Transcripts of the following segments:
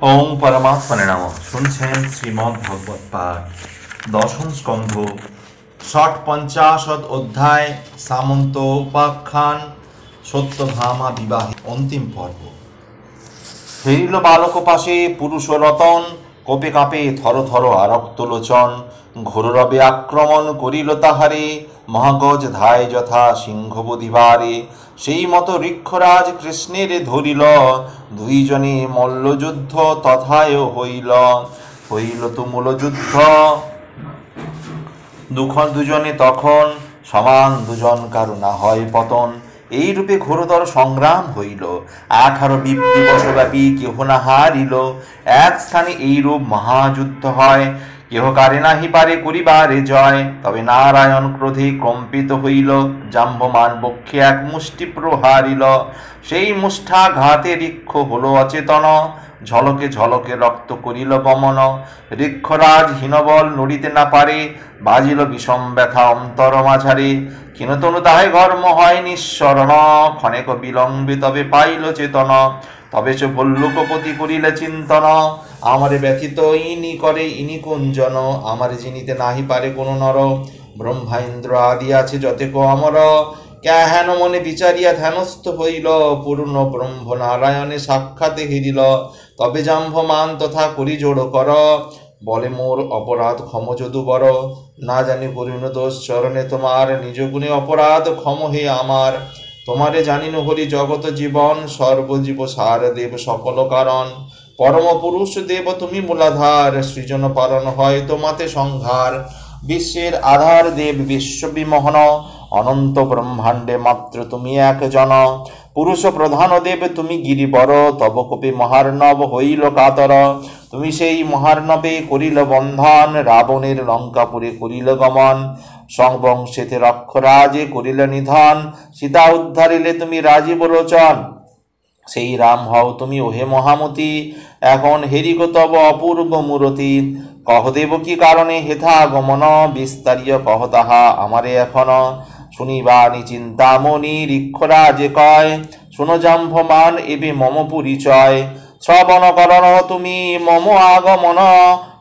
ওং পরমাত্মনে নমঃ। শুনছেন শ্রীমদ্ ভাগবত পাঠ, দশম স্কন্ধ, 50 অধ্যায়, সামন্ত উপাখ্যান, সত্যভামা বিবাহে অন্তিম পর্ব। ফিরিল বালক পাশে পুরুষ রতন, কোপে কাঁপে থর থর আরক্ত লোচন। ঘোররবে আক্রমণ করিল তাহারে, মহাগজ ধায় যথা সিংহ বধিবারে। সেই মতো ঋক্ষরাজ কৃষ্ণের ধরিল, দুইজনে মল্লযুদ্ধ তথায় হইল। হইল তুমুল যুদ্ধ, দুজনে তখন সমান, দুজন কারু না হয় পতন। এই রূপে ঘোরতর সংগ্রাম হইল, 18 দিবসব্যাপী কেহ না হারিল। এক স্থানে এইরূপ মহাযুদ্ধ হয়, কেহ কারে নাহি পারে করিবারে জয়। তবে নারায়ণ ক্রোধে কম্পিত হইল, জাম্বমান বক্ষে এক মুষ্টি প্রহারিল। সেই মুষ্ঠাঘাতে ঋক্ষ হল অচেতন, ঝলকে ঝলকে রক্ত করিল গমন। ঋক্ষরাজ হীনবল নড়িতে না পারে, বাজিল বিষম ব্যথা অন্তর মাঝারে। ক্ষীণতনু তাহাই ঘর্ম হয় নিঃসরণ, ক্ষণেক বিলম্বে তবে পাইল চেতন। তবে সে ভল্লুকপতি করিলে চিন্তন, আমারে ব্যথিত ইনি করে ইনি কুঞ্জন। আমারে জিনিতে নাহি পারে কোন নর, ব্রহ্মা ইন্দ্র আদি আছে যতেক অমর। কেহেন মনে বিচারিয়া ধ্যানস্থ হইল, পূর্ণ ব্রহ্ম নারায়ণে সাক্ষাতে হিরিল। তবে জাম্ভমান তথা করি জোড় কর, বলে মোর অপরাধ ক্ষম যদু বড়। না জানি করিন দোষ চরণে তোমার, নিজ গুণে অপরাধ ক্ষম হে আমার। তোমারে জানিন হরি জগত জীবন, সর্বজীব সার দেব সকল কারণ। পরম পুরুষ দেব তুমি মূলাধার, সৃজন পালন হয় তোমাতে সংহার। বিশ্বের আধার দেব বিশ্ব বিমোহন, অনন্ত ব্রহ্মাণ্ডে মাত্র তুমি একজন। পুরুষ প্রধান দেব তুমি গিরিবর, তব কপি মহার্ণব হইল কাতর। তুমি সেই মহার্ণবে করিল বন্ধন, রাবণের লঙ্কাপুরে করিল গমন। সংবংশেতে রক্ষরাজে করিল নিধন, সীতা উদ্ধারিলে তুমি রাজীব লোচন। সেই রাম হও তুমি ওহে মহামতি, এখন হেরিক তব অপূর্ব মূরতি। কহ দেব কি কারণে হেথা গমন, বিস্তারিয় কহ তাহা আমারে এখন। শুনিবানি চিন্তামণি ঋক্ষরাজে কয়, শুনো জাম্ভমান এবে মম পরিচয়। শ্রবণ করণ তুমি মম আগমন,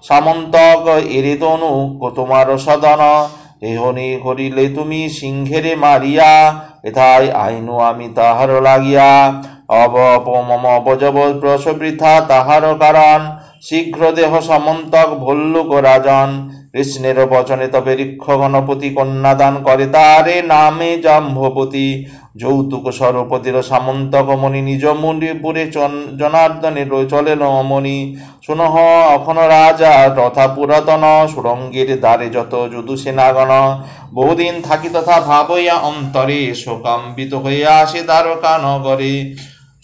সামন্তক এরে তনু তোমার সদন। এহনি করিলে তুমি সিংহেরে মারিয়া, এথায় আইনু আমি তাহার লাগিয়া। মম অপজব প্রসবৃথা তাহার কারণ, শীঘ্র দেহ সমন্তক ভল্লুক রাজন। কৃষ্ণের বচনে তবে ঋক্ষ গণপতি কন্যাদান করে তারে নামে জাম্ভবতী। যৌতুক স্বরূপতির সামন্তক মণি নিজ মুনিপুরে জনার্দনের চলেন মণি। শুনহ অখন রাজা তথা পুরাতন, সুরঙ্গের দ্বারে যত যদু সেনাগণ। বহুদিন থাকি তথা ভাবইয়া অন্তরে, শোকাম্বিত হইয়া আসে দ্বারকা নগরে।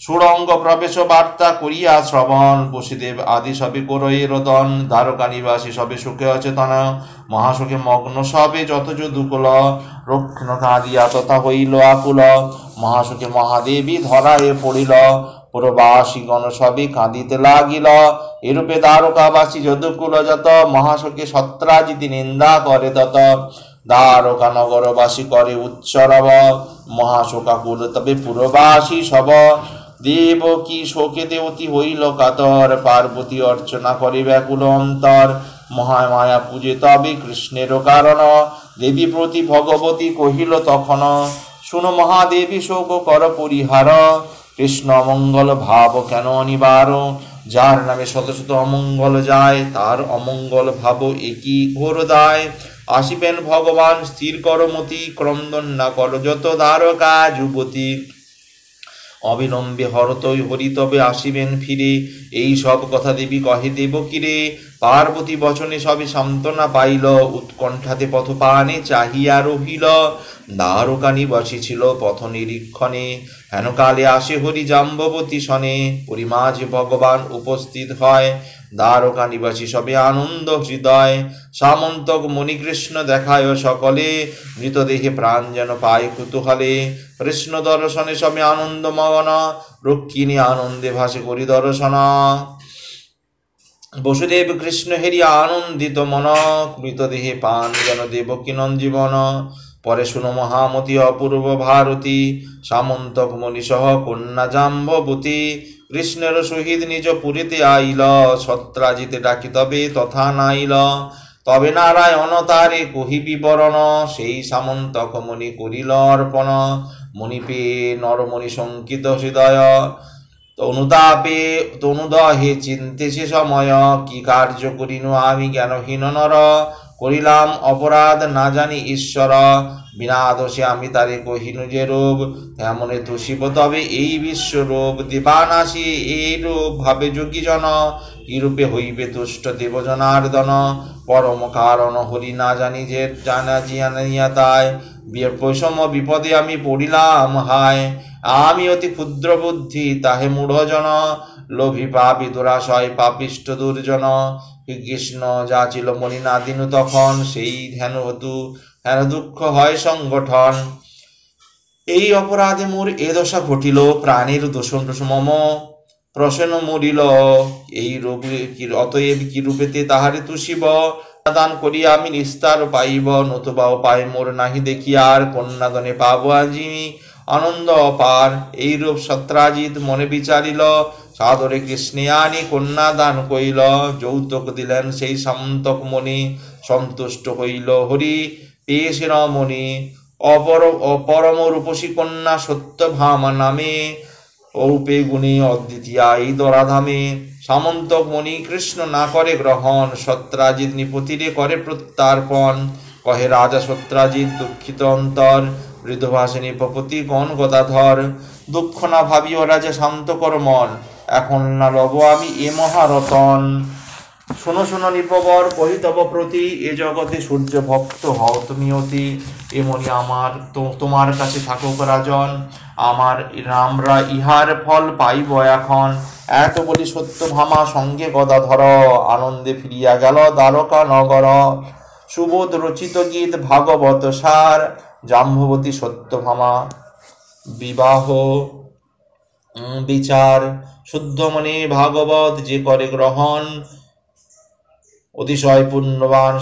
সুরঙ্গ প্রবেশ বার্তা করিয়া শ্রবণ, বসুদেব আদি সবে করয়ে রোদন। দ্বারকা নিবাসী সবে সুখে অচেতন, মহাসুখে মগ্ন সবে যত যদুকুল। রক্ষণ কাঁদিয়া তথা হইল আকুল, মহাসুখে মহাদেবী ধরায় পড়িল। পুরবাসীগণ সবে কাঁদিতে লাগিল, এরূপে দ্বারকাবাসী যদুকুল যত। মহাসুখে সত্রাজিতি নিন্দা করে তত, দ্বারকা নগরবাসী করে উচ্চরব। মহাশোকাকুল তবে পুরবাসী সব, দেবকী শোকেতে অতি হইল কাতর। পার্বতী অর্চনা করে ব্যাকুল অন্তর, মহামায়া পূজে তবে কৃষ্ণের কারণ। দেবী প্রতি ভগবতী কহিল তখন, শুনো মহাদেবী শোক কর পরিহার। কৃষ্ণ অমঙ্গল ভাব কেন অনিবার, যার নামে শত শত অমঙ্গল যায়, তার অমঙ্গল ভাব একই ঘোর দায়। আসিবেন ভগবান স্থির করমতি, ক্রন্দন না কর যত দ্বারকা যুবতী। অবিলম্বে হরতই হরি তবে আসিবেন ফিরে, এই সব কথা দেবী কহে দেবকীরে। পার্বতী বচনে সবে সান্ত্বনা পাইল, উৎকণ্ঠাতে পথপানে চাহিয়া রহিল। দ্বারকা নিবাসী ছিল পথ নিরীক্ষণে, হেনকালে আসে হরি জাম্ববতী শনে। পরিমাঝে ভগবান উপস্থিত হয়, দ্বারকা নিবাসী সবে আনন্দ হৃদয়। সামন্তক মণিকৃষ্ণ দেখায় সকলে, মৃতদেহে প্রাণ যেন পায় কুতূহলে। কৃষ্ণ দর্শনে সবে আনন্দ মগন, রক্ষিণী আনন্দে ভাসে করি দর্শন। বসুদেব কৃষ্ণ হেরিয়া আনন্দিত মন, মৃতদেহে পান যেন দেবকী নন্দীবন। পরে শুনো মহামতি অপূর্ব ভারতী, সামন্তক মণি সহ কন্যা জাম্ববতী। কৃষ্ণের সহিত নিজ পুরীতে আইল, সত্রাজিতে ডাকি তবে তথা নাইল। তবে নারায়ণ তারে কহি বিবরণ, সেই সামন্তক মণি করিল অর্পণ। মণি পেয়ে নরমণি শঙ্কিত হৃদয়, অনুতাপে তনুদহে চিন্তেছে সময়। কি কার্য করিনু আমি জ্ঞানহীন নর, করিলাম অপরাধ না জানি ঈশ্বর। বিনা দোষে আমি তারে কহিনু যে রূপ, তেমনে তুষিব তবে এই বিশ্বরূপ। দেবানাসি এই রূপ ভাবে যোগীজন, কি রূপে হইবে তুষ্ট দেবজনার্দন। পরম কারণ হরি না জানি যে জানিয়া তাই, বৈষম বিপদে আমি পড়িলাম হায়। আমি অতি ক্ষুদ্র বুদ্ধি তাহে মূঢ়জন, লোভী পাপি দুরাশয় পাপিষ্ট দুর্জন। কৃষ্ণ যাচিল মনি না দিনু তখন, সেই ধ্যান হতু হেন দুঃখ হয় সংগঠন। এই অপরাধে মোর এ দশা ঘটিল, প্রাণের দোষ মম প্রসন্ন মরিল। এই রূপে অতএব কি রূপেতে তাহারে তুষিব, দান করিয়া আমি নিস্তার পাইব। নতুবা উপায় মোর নাহি দেখি আর, কন্যাদানে পাব আজি আনন্দ অপার। এইরূপ সত্রাজিৎ মনে বিচারিল, সাদরে কৃষ্ণে আনি কন্যা দান কইল। যৌতুক দিলেন সেই সামন্তক মণি, সন্তুষ্ট হইল হরি পেয়েছে রমণী। অপরম রূপসী কন্যা সত্যভামা নামে, ঔপে গুণী অদ্বিতীয়া এই দরাধামে। সামন্তক মণি কৃষ্ণ না করে গ্রহণ, সত্রাজিৎ নিপতিরে করে প্রত্যার্পণ। কহে রাজা সত্রাজিৎ দুঃখিত অন্তর, মৃদুভাষে নিপপতি গণ গদাধর। দুঃখ না ভাবিও রাজা শান্ত কর মন, এখন না লব আমি এ মহারতন। শোনো শোনো নিপবর কহি তব প্রতি, এ জগতে সূর্য ভক্ত হও তুমি অতি। এমনি আমার তোমার কাছে থাকুক রাজন, আমরা ইহার ফল পাইব এখন। এত বলি সত্যভামা সঙ্গে গদাধর, আনন্দে ফিরিয়া গেল দ্বারকা নগর। সুবোধ রচিত গীত ভাগবত সার, জাম্ববতী সত্যভামা বিবাহ বিচার। শুদ্ধ মনে ভাগবত যে করে গ্রহণ, অতিশয় পুণ্যবান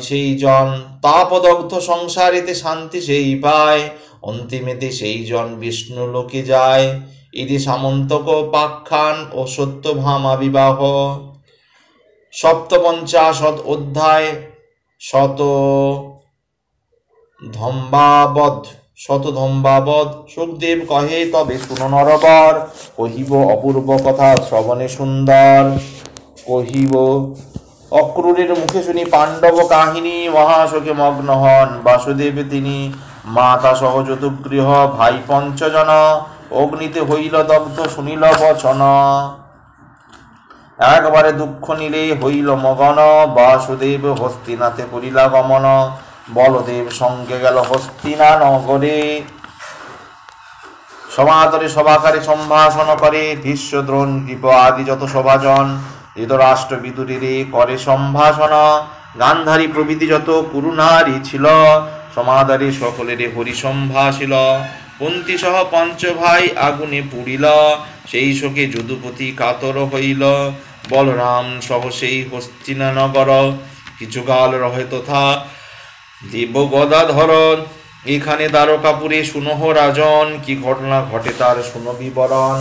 সেই জন। তাপদগ্ধ সংসারেতে শান্তি সেই পায়, অন্তিমেতে সেই জন বিষ্ণু লোকে যায়। ইতি সামন্তক পাখ্যান ও সত্যভামা বিবাহ। সপ্তপঞ্চাশৎ অধ্যায় শতধম্বাবধ। সুখদেব কহে তবে শুনো নরবর, কহিব অপূর্ব কথা শ্রবণে সুন্দর। কহিব অক্রূরের মুখে শুনি পাণ্ডব কাহিনী, মহাশোকে মগ্ন হন বাসুদেব তিনি। মাতা সহ চতুর্গৃহ ভাই পঞ্চজন, অগ্নিতে হইল দগ্ধ শুনিল বচন। একবারে দুঃখ নিলে হইল মগন, বাসুদেব হস্তিনাথে করিলা গমন। বলদেব সঙ্গে গেল হস্তিনা নগরে, সমাদরে সভাকারে সম্ভাষণ করে। ভীষ্ম দ্রোণ কৃপ আদি যত সভাজন, ধৃতরাষ্ট্র বিদুরেরে করে সম্ভাষণ। গান্ধারী প্রভৃতি যত কুরুনারী ছিল, সমাদরে সকলেরে হরি সম্ভাষিল। কুন্তী সহ পঞ্চ ভাই আগুনে পুড়িল, সেই শোকে যদুপতি কাতর হইল। বলরাম সহ সেই হস্তিনা নগর, কিছুকাল রহে তথা দেব গদাধর। এখানে দ্বারকাপুরে শুনহ রাজন, কি ঘটনা ঘটে তার শুনো বিবরণ।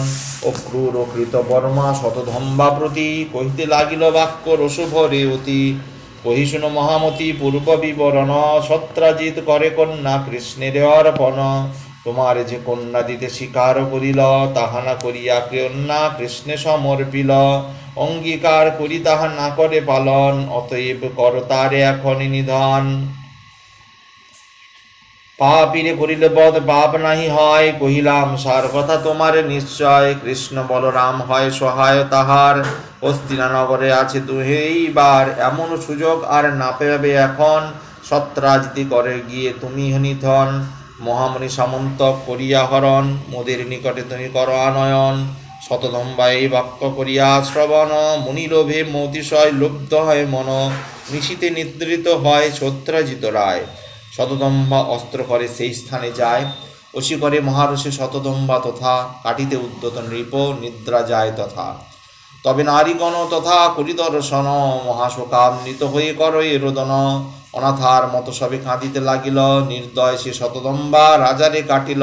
অক্রূর ও কৃতবর্মা শতধম্বা প্রতি, কহিতে লাগিল বাক্য রসভরে অতি। কহি শুনো মহামতি পূর্ব বিবরণ, সত্রাজিৎ করে কন্যা কৃষ্ণের অর্পণ। তোমার যে কন্যা দিতে স্বীকার করিল, তাহা না করিয়া কন্যা কৃষ্ণে সমর্পিল। অঙ্গীকার করি তাহা না করে পালন, অতএব কর তারে এখন নিধন। পাপিরে করিলে বধ পাপ নাহি হয়, কহিলাম সার কথা তোমার নিশ্চয়। কৃষ্ণ বলরাম হয় সহায় তাহার, হস্তিনা নগরে আছে দুহেইবার। এমন সুযোগ আর না পেবে এখন, সত্রাজিতি করে গিয়ে তুমি নিধন। মহামণি সামন্ত করিয়া হরণ, মোদের নিকটে তুমি কর আনয়ন। শতধম্বা এই বাক্য করিয়া শ্রবণ, মুনিলোভে মতিশয় লুব্ধ হয় মন। নিশীতে নিদ্রিত হয় সত্রাজিত রায়, শতদম্বা অস্ত্র করে সেই স্থানে যায়। অসি করে মহারষে শতদম্বা তথা, কাটিতে উদ্যত নৃপ নিদ্রা যায় তথা। তবে নারীগণ তথা করি দর্শন, মহাশোকান্বিত হয়ে করো এ রোদন। অনাথার মতো সবে কাঁদিতে লাগিল, নির্দয় সে শতদম্বা রাজারে কাটিল।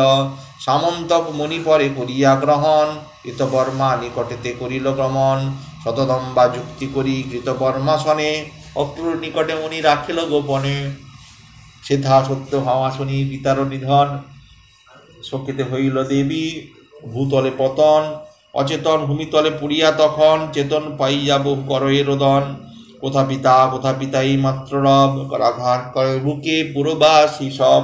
সামন্তক মণি পরে করিয়া গ্রহণ, কৃতবর্মা নিকটেতে করিল গমন। শতদম্বা যুক্তি করি কৃতবর্মা শনে, অক্রূর নিকটে মুনি রাখিল গোপনে। সেথা সত্য ভামা শুনি পিতার নিধন, শোকেতে হইল দেবী ভূতলে পতন। অচেতন ভূমিতলে পুড়িয়া তখন, চেতন পাইয়া বহু করয়ে রোদন। কোথা পিতা এই মাত্র রব, করাঘাত করে বুকে পুরবাসী সব।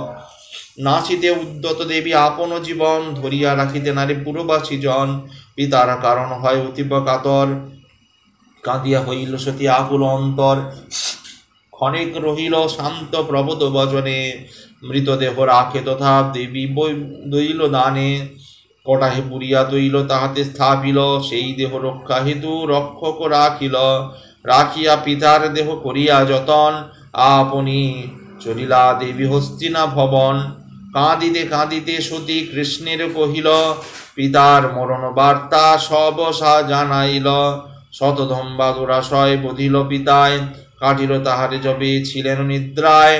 নাচিতে উদ্যত দেবী আপন জীবন, ধরিয়া রাখিতে নারে পুরবাসী জন। পিতার কারণ হয় অতীব কাতর, কাঁদিয়া হইল সতী আকুল অন্তর। ক্ষণিক রহিল শান্ত প্রবোধ বচনে, মৃতদেহ রাখে তথা দেবী দইল দানে। কটাহে পুরিয়া তৈল তাহাতে স্থাপিল, সেই দেহ রক্ষা হেতু রক্ষক রাখিয়া পিতার দেহ করিয়া যতন। আপনি চলিলা দেবী হস্তিনা ভবন, কাঁদিতে সতী কৃষ্ণের কহিল। পিতার মরণ বার্তা সব জানাইল, শতধম্বা দুরাশয় বধিল পিতায়। কাটিল তাহারে যবে ছিলেন নিদ্রায়,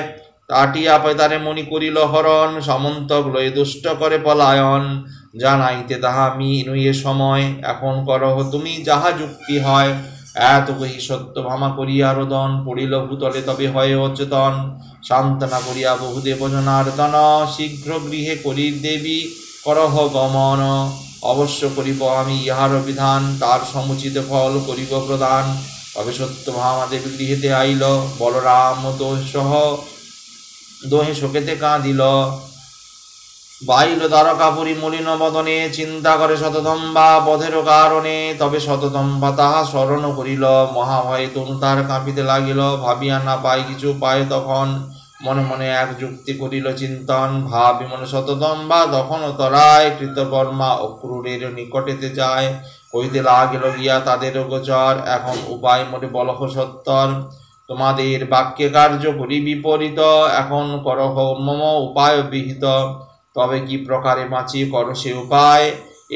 কাটিয়া তারে মনি করিল হরণ। সমন্তক লয়ে দুষ্ট করে পলায়ন, জানাইতে তাহা আমি নুয়ে সময়। এখন করহ তুমি যাহা যুক্তি হয়, এত কহি সত্য ভামা করিয়া রোদন। পড়িল ভূতলে তবে হয় অচেতন, সান্ত্বনা করিয়া বহুদেব জনার্দন। শীঘ্র গৃহে করি দেবী করহ গমন, অবশ্য করিব আমি ইহার বিধান। তার সমুচিত ফল করিব প্রদান। তবে সত্যভামা দেবী গৃহেতে আইল, বলরাম দোষ দোহে শোকেতে কাঁদিল। বাইল দ্বারকাপুরী মলিন বদনে, চিন্তা করে শতদম্বা বধের কারণে। তবে শতদম্বা তাহা স্মরণ করিল, মহাভয়ে তনু তার কাঁপিতে লাগিল। ভাবিয়া না পাই কিছু পায় তখন, মনে মনে এক যুক্তি করিল চিন্তন। ভাবি মনে শতদম্বা তখন তরায়, কৃতবর্মা অক্রূরের নিকটেতে যায়। কইতে লাগিল গিয়া তাদের গোচর, এখন উপায় মোটে বলহ সত্তর। তোমাদের বাক্যে কার্য করি বিপরীত, এখন করহ মম উপায় বিহিত। তবে কি প্রকারে বাঁচি কর সে উপায়,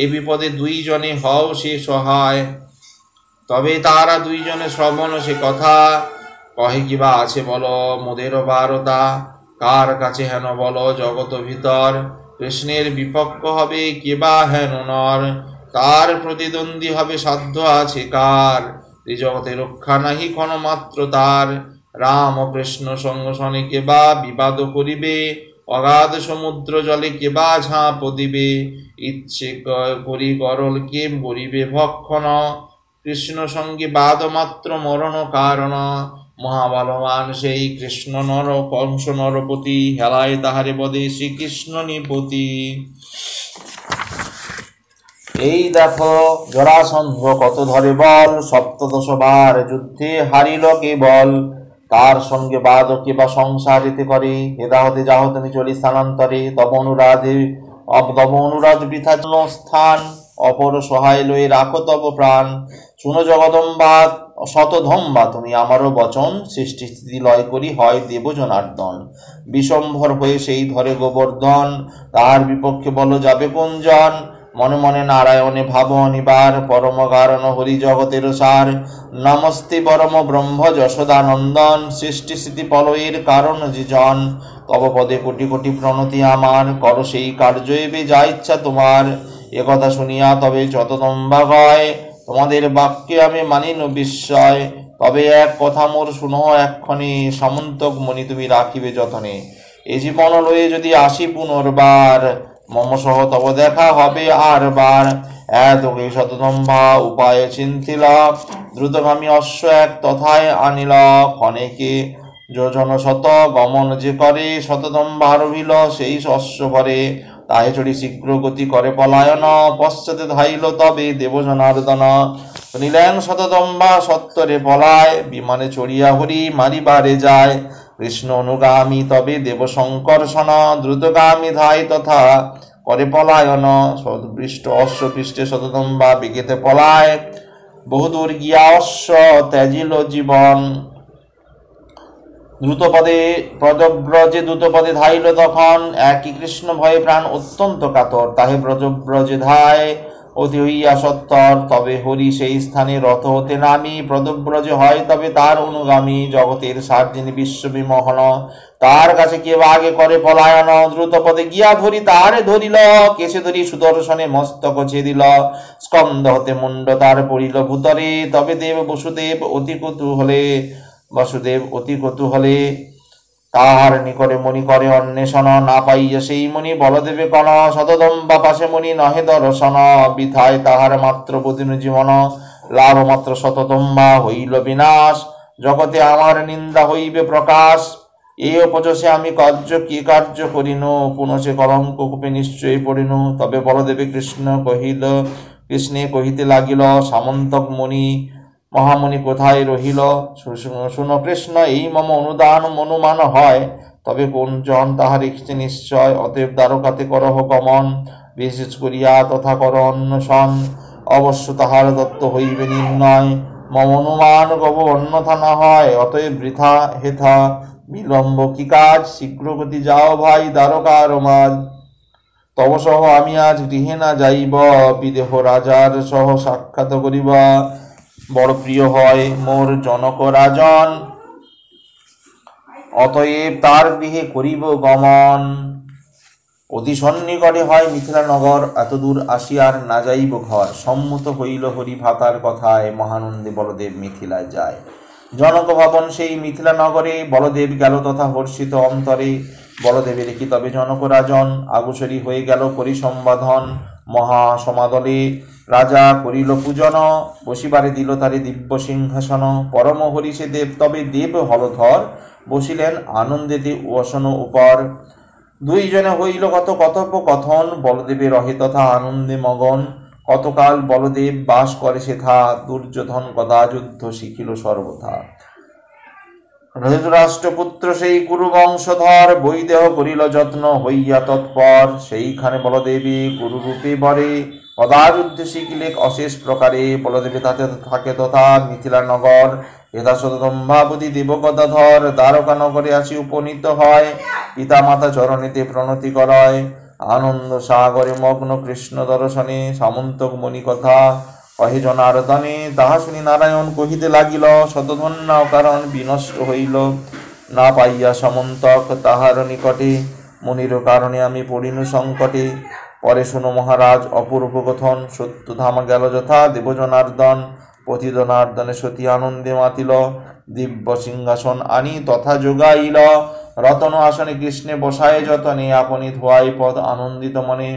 এ বিপদে দুইজনে হও সে সহায়। তবে তারা দুইজনে শ্রবণ সে কথা, কহে কিবা আছে বল মোদের বারতা। কার কাছে হেন বল জগত ভিতর, কৃষ্ণের বিপক্ষ হবে কেবা হেন নর। তার প্রতিদ্বন্দ্বী হবে সাধ্য আছে কার, এই জগতে রক্ষা নাহি ক্ষণ মাত্র তার। রাম ও কৃষ্ণ সঙ্গ শনে কেবা বিবাদ করিবে, অগাধ সমুদ্র জলে কেবা ঝাঁপ দিবে। ইচ্ছে করি গরল কে করিবে ভক্ষণ, কৃষ্ণ সঙ্গে বাদ মাত্র মরণ কারণ। মহাবলবান সেই কৃষ্ণ নর কংস নরপতি, হেলায় তাহারে বদে শ্রীকৃষ্ণ নিপতি। এই দেখো জরাসন্ধ কত ধরে বল, সপ্তদশবার যুদ্ধে হারিল কেবল। তার সঙ্গে বাদ কেবা সংসারিতে করে, হেদা হতে যাহ তুমি চলি স্থানান্তরে। তব অনুরাধ বৃথা স্থান, অপর সহায় লয়ে রাখো তব প্রাণ। শুনো জগদম্বা শতধম্বা তুমি আমারও বচন, সৃষ্টি স্থিতি লয় করি হয় দেব জনার্দন। বিষম্ভর হয়ে সেই ধরে গোবর্ধন, তাহার বিপক্ষে বল যাবে কোনজন। মনে মনে নারায়ণে ভাব অনিবার, পরম কারণ হরি জগতের সার। নমস্তে পরম ব্রহ্ম যশোদানন্দন, সৃষ্টি স্থিতি প্রলয়ের কারণ যিজন। তব পদে কোটি কোটি প্রণতি আমার, কর সেই কার্য এবে যা ইচ্ছা তোমার। একথা শুনিয়া তবে শতদম্বা কয়, তোমাদের বাক্যে আমি মানিনু বিস্ময়। তবে এক কথা মোর শুনো এক্ষণে, সামন্তক মণি তুমি রাখিবে যতনে। এ জীবন লয়ে যদি আসি পুনর্বার, মম সহ তব দেখা হবে আর বার। এতকে শতদম্বা উপায়ে চিন্তিল, দ্রুতগামী অশ্ব এক তথায় আনিল। ক্ষণেকে যোজন শত গমন যে করে, শতদম্বা আরোহিল সেই অশ্ব ভরে। তাহে চড়ি শীঘ্র গতি করে পলায়ন, পশ্চাতে ধাইল তবে দেব জনার্দন। নিলেন শতদম্বা সত্তরে পলায়, বিমানে চড়িয়া হরি মারিবারে যায়। কৃষ্ণ অনুগামী তবে দেব শঙ্কর্ষণ, দ্রুতগামী ধাই তথা করে পলায়ন। সদৃষ্ট অশ্ব পৃষ্ঠে শতদম্বা বেগেতে পলায়, বহুদূর গিয়া অশ্ব ত্যাজিল জীবন। দ্রুতপদে ধাইল তখন, একই কৃষ্ণ ভয়ে প্রাণ অত্যন্ত কাতর। তাহে ব্রজব্রজে ধায় অতি হইয়া সত্তর, তবে হরি সেই স্থানে রত হতে নামি, পদব্রজে হয় তবে তার অনুগামী, জগতের সার যিনি বিশ্ববিমোহন, তার কাছে কে আগে করে পলায়ন, দ্রুত পদে গিয়া ধরি তারে ধরিল, কেশে ধরি সুদর্শনে মস্তক ছেদিল, স্কন্ধ হতে মুন্ড তার পড়িল ভূতরে, তবে বসুদেব অতি কৌতূহলে তাহার নিকটে মণি করে অন্বেষণ, না পাইয়া সেই মণি বলদেবে কণ, শতদম্বা পাশে মণি নহে দর্শন, বৃথায় তাহার মাত্র প্রতিনু জীবন, লাভ মাত্র শতদম্বা হইল বিনাশ, জগতে আমার নিন্দা হইবে প্রকাশ, এই অপযশে আমি কার্য করিনু, পুনশে কলঙ্ক কূপে নিশ্চয়ই পড়িনু, তবে বলদেবে কৃষ্ণে কহিতে লাগিল, সামন্তক মণি মহামণি কোথায় রহিল, শুনো কৃষ্ণ এই মম অনুমান হয়, তবে কোন জন তাহা রেখেছে নিশ্চয়, অতএব দ্বারকাতে করহ গমন, বিশেষ করিয়া তথা কর অন্বেষণ, অবশ্য তাহার দত্ত হইবে নির্ণয়, মম অনুমান গব অন্যথা না হয়, অতএব বৃথা হেথা বিলম্ব কি কাজ, শীঘ্র গতি যাও ভাই দ্বারকার মাঝ, তব সহ আমি আজ গৃহে না যাইব, বিদেহ রাজার সহ সাক্ষাৎ করিব, বড় প্রিয় হয় মোর জনক রাজন, অতএব তার গৃহে করিব গমন, অতি সন্নিকটে হয় মিথিলা নগর, এত দূর আসিয়ার না যাইব ঘর, সম্মত হইল হরি ভাতার কথায়, মহানন্দে বলদেব মিথিলায় যায়, জনক ভবন সেই মিথিলা নগরে, বলদেব গেল তথা হর্ষিত অন্তরে, বলদেবের কি তবে জনক রাজন, আগুসরি হয়ে গেল পরিসম্বাধন, মহা সমাদলে রাজা করিল পূজন, বসিবারে দিল তারে দিব্য সিংহাসন, পরম হরিষে দেব তবে দেব হলধর, বসিলেন আনন্দেতে বসন উপর, দুইজনে হইল কত কথোপকথন, বলদেবে রহে তথা আনন্দে মগন, কতকাল বলদেব বাস করে সেথা, দুর্যোধন গদা যুদ্ধ শিখিল সর্বথা, ধৃতরাষ্ট্রপুত্র সেই গুরু বংশধর, বৈদেহ করিল যত্ন হইয়া তৎপর, সেইখানে বলদেবী গুরু রূপে বরে, গদা যুদ্ধ শিখিলে অশেষ প্রকারে, বলদেবী তাতে থাকে তথা মিথিলা নগর, যথা শতদম্ভাবতী দেবগদাধর, দ্বারকা নগরে আসি উপনীত হয়, পিতা মাতা চরণেতে প্রণতি করয়, আনন্দ সাগরে মগ্ন কৃষ্ণ দর্শনে, সামন্তক মণি কথা কহে জনার্দনে, তাহা শুনি নারায়ণ কহিতে লাগিল, শতধন্য কারণ বিনষ্ট হইল, না পাইয়া সমন্তক তাহার নিকটে, মুনির কারণে আমি পড়িনু সংকটে, পরে শুনো মহারাজ অপূর্ব কথন, সত্য ধামা গেল যথা দেবজনার্দন, পতিজনার্দনে সতী আনন্দে মাতিল, দিব্য সিংহাসন আনি তথা যোগাইল, রতন আসনে কৃষ্ণে বসায় যতনে, আপনি ধোয়াই পদ আনন্দিত মনে,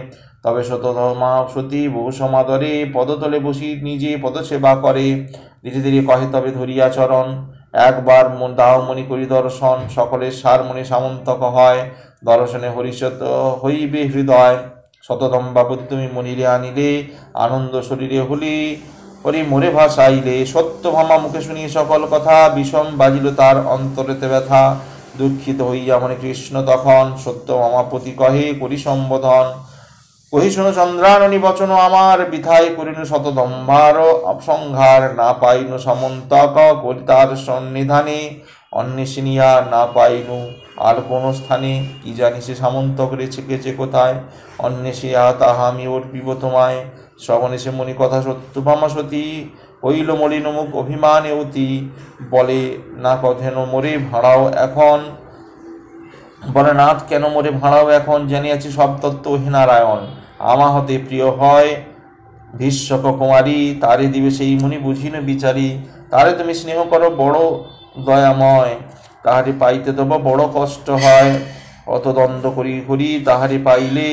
তবে শতধর্মা সতী বহু সমাদরে, পদতলে বসি নিজে পদসেবা করে, ধীরে ধীরে কহে তবে ধরিয়া চরণ, একবার দাও মণি করি দর্শন, সকলের সারমণি সামন্তক হয়, দর্শনে হরিষত হইবে হৃদয়, শতদম্বাবতী তুমি মণিরে আনিলে, আনন্দ শরীরে হরি মোরে ভাসাইলে, সত্যভামা মুখে শুনি সকল কথা, বিষম বাজিল তার অন্তরেতে ব্যথা, দুঃখিত হইয়া মনে কৃষ্ণ তখন, সত্যভামা পতি কহে করি সম্বোধন, কহি শুনো চন্দ্রাননী বচন আমার, বৃথায় করিনু শতদম্ভার সংহার, না পাইনু সামন্তক করি তার সন্নিধানে, অন্বেষিনিয়া না পাইনু আর কোন স্থানে, কি জানি সে সামন্তক রেছেকেছে কোথায়, অন্বেষিয়া তাহা আমি অর্পিব তোমায়, শ্রবণে সে মনি কথা সত্যভামা সতী, হইল মলিন মুখ অভিমানে অতি, বলে না কথেন মোরে ভাড়াও এখন, বলে নাথ কেন মোরে ভাড়াও এখন, জানিয়াছি সব তত্ত্ব হে নারায়ণ, আমা হতে প্রিয় হয় ভীষ্মক কুমারী, তারে দিবে সেই মুনি বুঝিন বিচারি, তারে তুমি স্নেহ করো বড় দয়াময়, তাহারে পাইতে তব বড় কষ্ট হয়, অত দ্বন্দ্ব করি তাহারে পাইলে,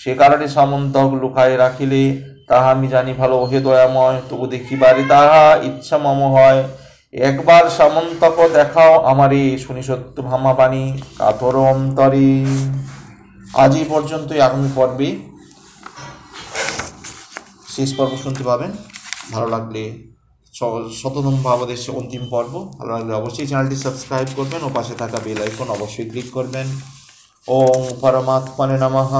সে কারণে সামন্তক লুকায় রাখিলে, তাহা আমি জানি ভালো হে দয়াময়, তবু দেখিবারে তাহা ইচ্ছা মম হয়, একবার সামন্তক দেখাও আমারে, শুনি সত্য ভামা বাণী কাতর অন্তরে। আজ এই পর্যন্তই, আগামী পর্বে শেষ পর্ব শুনতে পাবেন। ভালো লাগলে শততম ভাবাদেশে অন্তিম পর্ব, ভালো লাগলে অবশ্যই চ্যানেলটি সাবস্ক্রাইব করবেন ও পাশে থাকা বেল আইকন অবশ্যই ক্লিক করবেন। ওম পরমাত্মনে নমঃ।